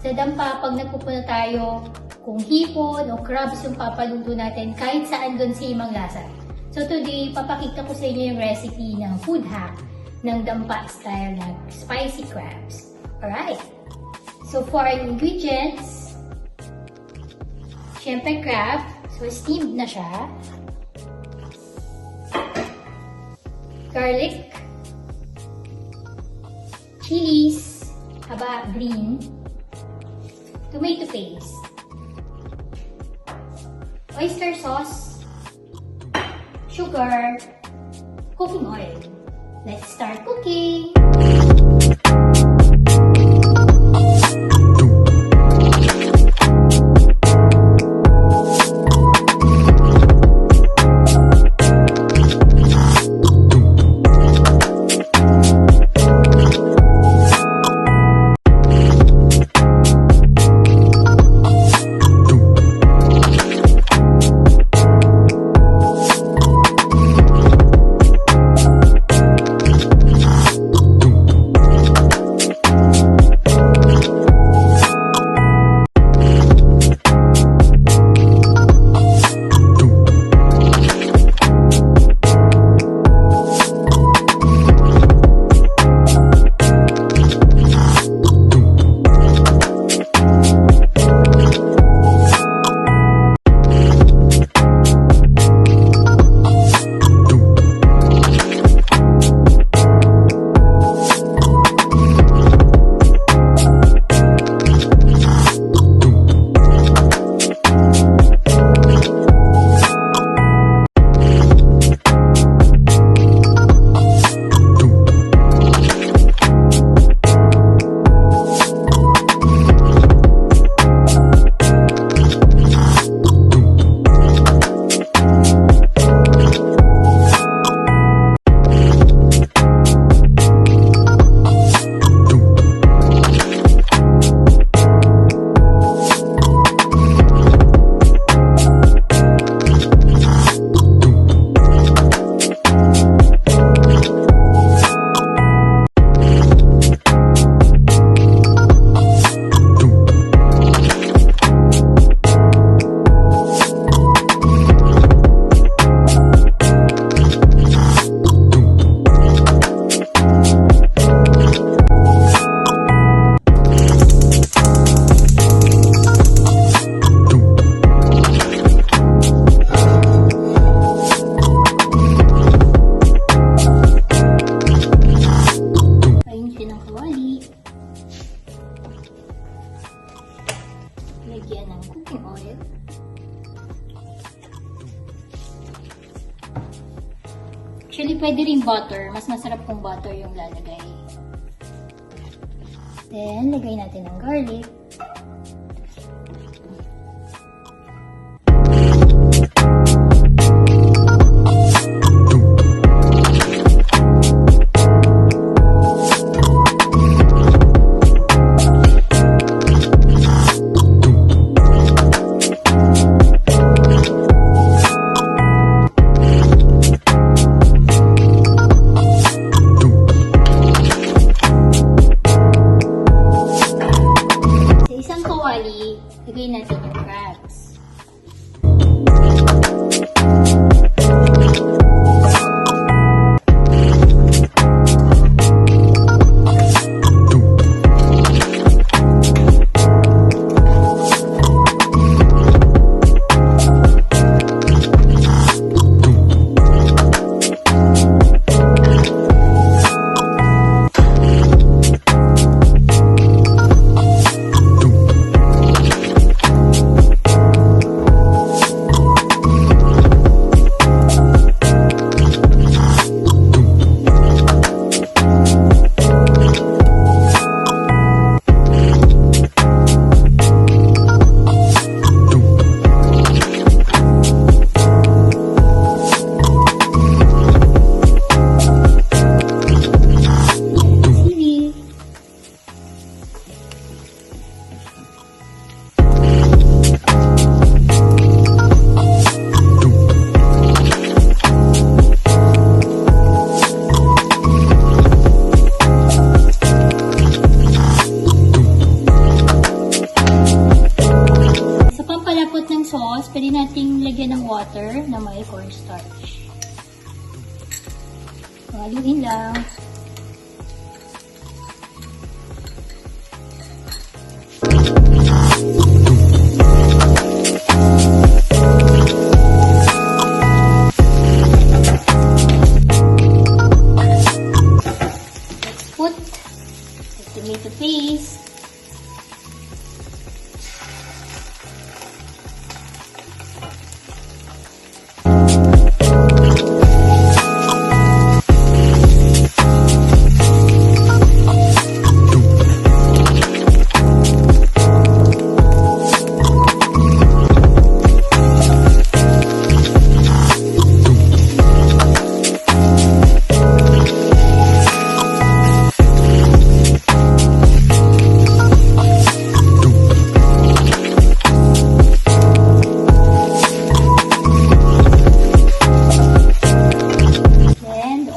Sa dampa, pag nagpupunta tayo, kung hipon o crabs yung papaluto natin, kahit saan doon same ang lasa. So today, papakita ko sa inyo yung recipe ng food hack ng dampa style na spicy crabs. Alright! So for our ingredients, syempre crab. So steamed na siya. Garlic. Chilies. Haba, green. Tomato paste. Oyster sauce. Sugar. Cooking oil. Let's start cooking! Lagyan ng cooking oil. Actually, pwede rin butter. Mas masarap kung butter yung lalagay. Then, lagay natin ng garlic. ng sauce, pwede nating lagyan ng water na may cornstarch. Haluin lang. Let's put the tomato paste.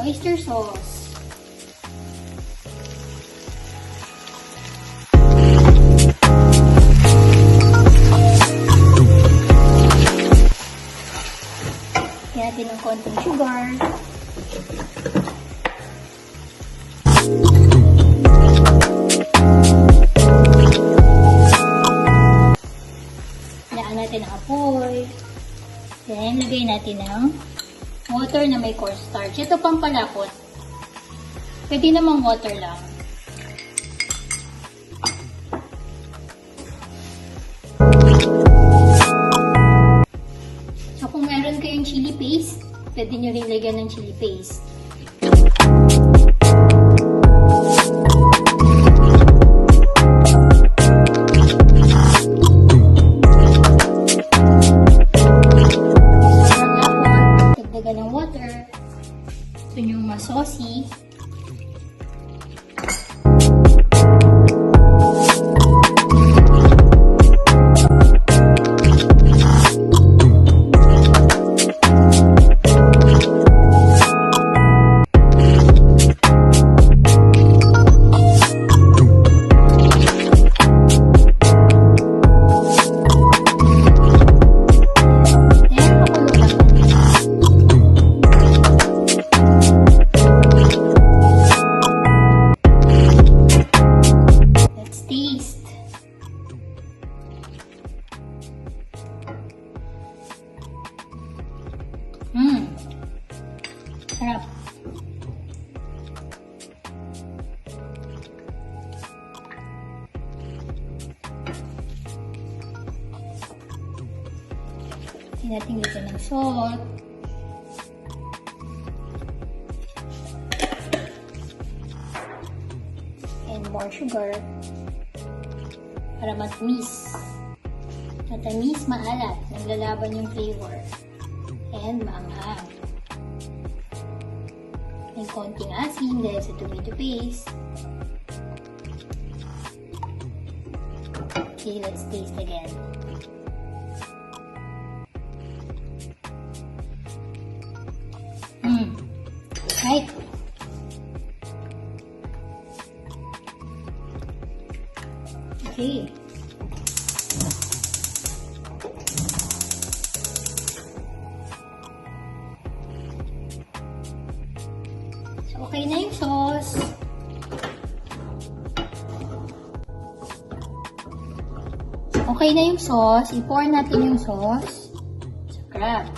Oyster sauce. Kaya natin ng konting sugar. Laan natin ang apoy. Then, lagay natin ng water na may cornstarch. Ito pang palapot. Pwede namang water lang. So, kung meron kayong chili paste, pwede nyo rin lagyan ng chili paste. Ng water. Ito yung saucy. Sarap. Hindi natin lagyan ng salt. And more sugar. Para matamis. Matamis, maalat. Naglalaban yung flavor. And maanghang. May konting asin dahil sa tomato paste. Okay, let's taste again. Right. Okay. Okay na yung sauce. Okay na yung sauce. I-pour natin yung sauce sa crab.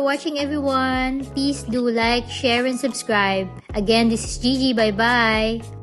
watching, everyone. Please do like, share, and subscribe. Again, this is Gigi. Bye-bye.